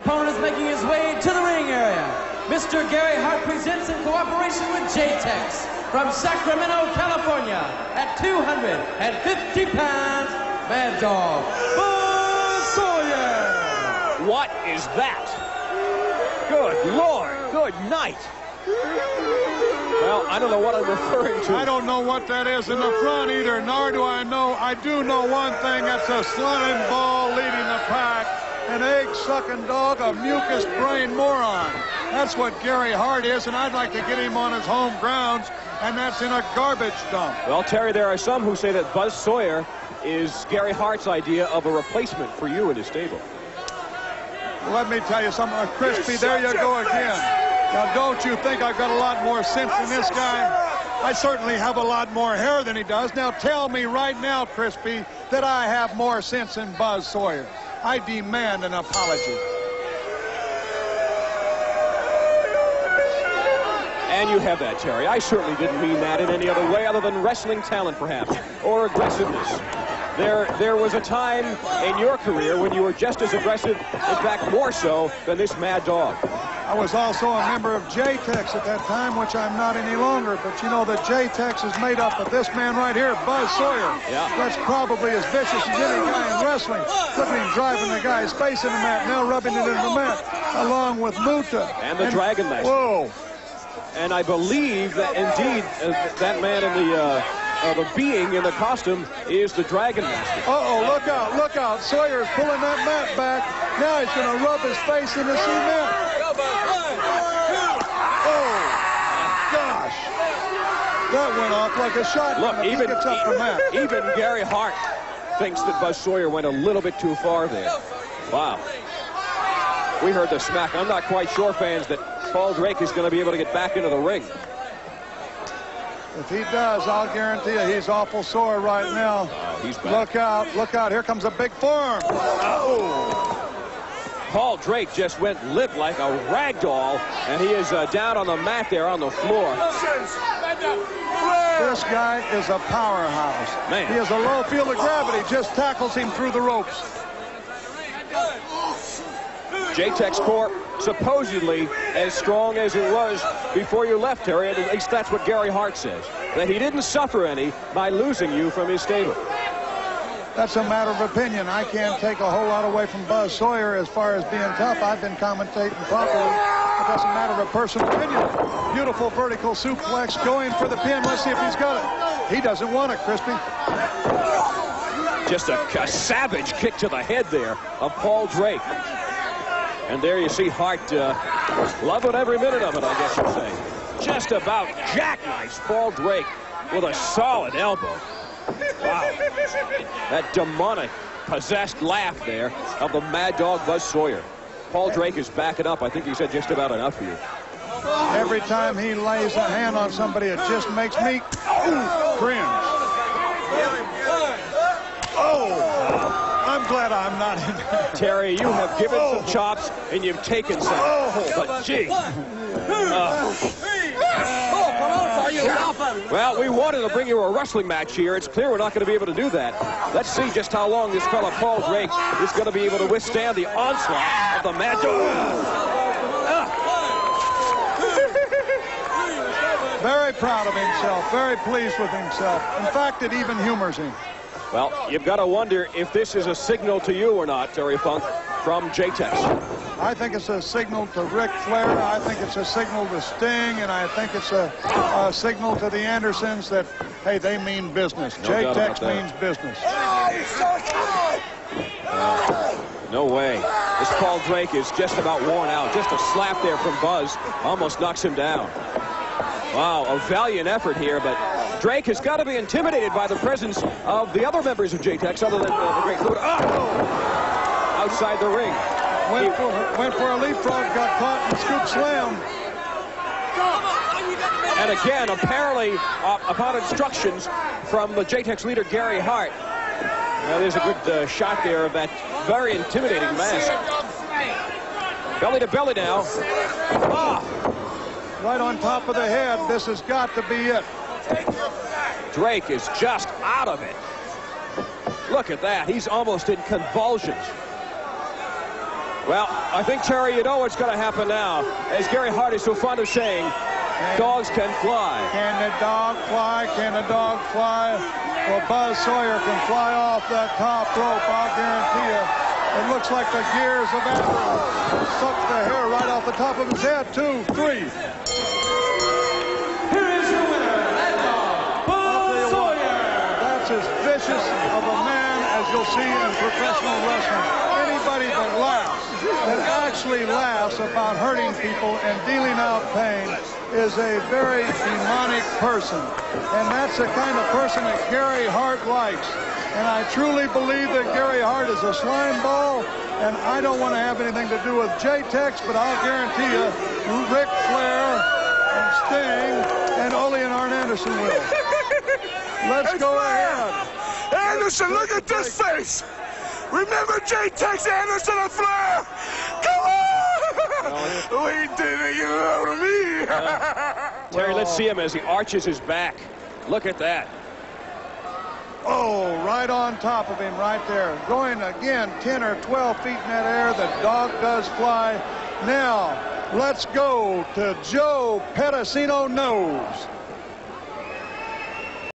opponent is making his way to the ring area. Mr. Gary Hart presents in cooperation with J-Tex from Sacramento, California, at 250 pounds, Mad Dog Buzz+Sawyer. What is that? Good Lord, good night. Well, I don't know what I'm referring to. I don't know what that is in the front either, nor do I know. I do know one thing. That's a slumming ball leading the pack. An egg-sucking dog, a mucus-brain moron. That's what Gary Hart is, and I'd like to get him on his home grounds, and that's in a garbage dump. Well, Terry, there are some who say that Buzz+Sawyer is Gary Hart's idea of a replacement for you in his stable. Let me tell you something, Crispy, there you go again. Now, don't you think I've got a lot more sense than this guy? I certainly have a lot more hair than he does. Now, tell me right now, Crispy, that I have more sense than Buzz+Sawyer. I demand an apology. And you have that, Terry. I certainly didn't mean that in any other way other than wrestling talent, perhaps, or aggressiveness. There was a time in your career when you were just as aggressive, in fact, more so than this Mad Dog. I was also a member of J-Tex at that time, which I'm not any longer. But you know that J-Tex is made up of this man right here, Buzz+Sawyer. Yeah. That's probably as vicious as any guy in wrestling. Look at him driving the guy's face in the mat, now rubbing it into the mat, along with Muta. And the Dragon Master. Whoa. And I believe that indeed that man in the being in the costume is the Dragon Master. Uh-oh, look out, look out. Sawyer's pulling that mat back. Now he's going to rub his face in the cement. Oh, gosh. That went off like a shotgun. Look, he gets up from that. Even Gary Hart thinks that Buzz+Sawyer went a little bit too far there. Wow. We heard the smack. I'm not quite sure, fans, that Paul+Drake is going to be able to get back into the ring. If he does, I'll guarantee you he's awful sore right now. He's back. Look out, look out. Here comes a big forearm. Oh. Paul+Drake just went limp like a rag doll, and he is down on the mat there on the floor. This guy is a powerhouse. Man. He has a low field of gravity, just tackles him through the ropes. J-Tex Corp supposedly as strong as it was before you left, Terry. At least that's what Gary Hart says, that he didn't suffer any by losing you from his stable. That's a matter of opinion. I can't take a whole lot away from Buzz+Sawyer as far as being tough. I've been commentating properly, but that's a matter of personal opinion. Beautiful vertical suplex, going for the pin. Let's see if he's got it. He doesn't want it, Crispy. Just a savage kick to the head there of Paul+Drake. And there you see Hart loving every minute of it, I guess you'd say. Just about jackknifes Paul+Drake with a solid elbow. Wow. That demonic, possessed laugh there of the Mad Dog Buzz+Sawyer. Paul+Drake is backing up. I think he said just about enough here. Every time he lays a hand on somebody, it just makes me cringe. Oh! I'm glad I'm not in there. Terry, you have given some chops and you've taken some. But gee. Well, we wanted to bring you a wrestling match here. It's clear we're not going to be able to do that. Let's see just how long this fella Paul+Drake is going to be able to withstand the onslaught of the Mad Dog. Very proud of himself, very pleased with himself. In fact, it even humors him. Well, you've got to wonder if this is a signal to you or not, Terry Funk, from J-Tex. I think it's a signal to Ric Flair. I think it's a signal to Sting, and I think it's a signal to the Andersons that, hey, they mean business. J-Tex means business. No way. This Paul+Drake is just about worn out. Just a slap there from Buzz almost knocks him down. Wow, a valiant effort here, but Drake has got to be intimidated by the presence of the other members of J-Tex other than the Great Buddha. Outside the ring. Went for a leapfrog, got caught and scoop slam. And again, apparently, upon instructions from the J-Tex leader, Gary Hart. Now, there's a good shot there of that very intimidating mask. Belly to belly now. Right on top of the head. This has got to be it. Drake is just out of it. Look at that. He's almost in convulsions. Well, I think, Terry, you know what's going to happen now. As Gary Hart is so fond of saying, dogs can fly. Can the dog fly? Can the dog fly? Well, Buzz Sawyer can fly off that top rope, I'll guarantee you. It looks like the gears of Andrew sucked the hair right off the top of his head. 2, 3. Here is your winner, Mad Dog, Buzz Sawyer. That's as vicious of a man as you'll see in professional wrestling. Anybody that laughs, that actually laughs about hurting people and dealing out pain is a very demonic person. And that's the kind of person that Gary Hart likes. And I truly believe that Gary Hart is a slime ball, and I don't want to have anything to do with J-Tex, but I'll guarantee you Ric Flair and Sting and Ole and Arn Anderson will. Let's go ahead. Anderson, look at this face. Remember J-Tex, Anderson, and Flair? Come on! We did it, you know what I mean? Terry, let's see him as he arches his back. Look at that. Oh, right on top of him right there. Going again 10 or 12 feet in that air. The dog does fly. Now, let's go to Joe Pedicino Nose.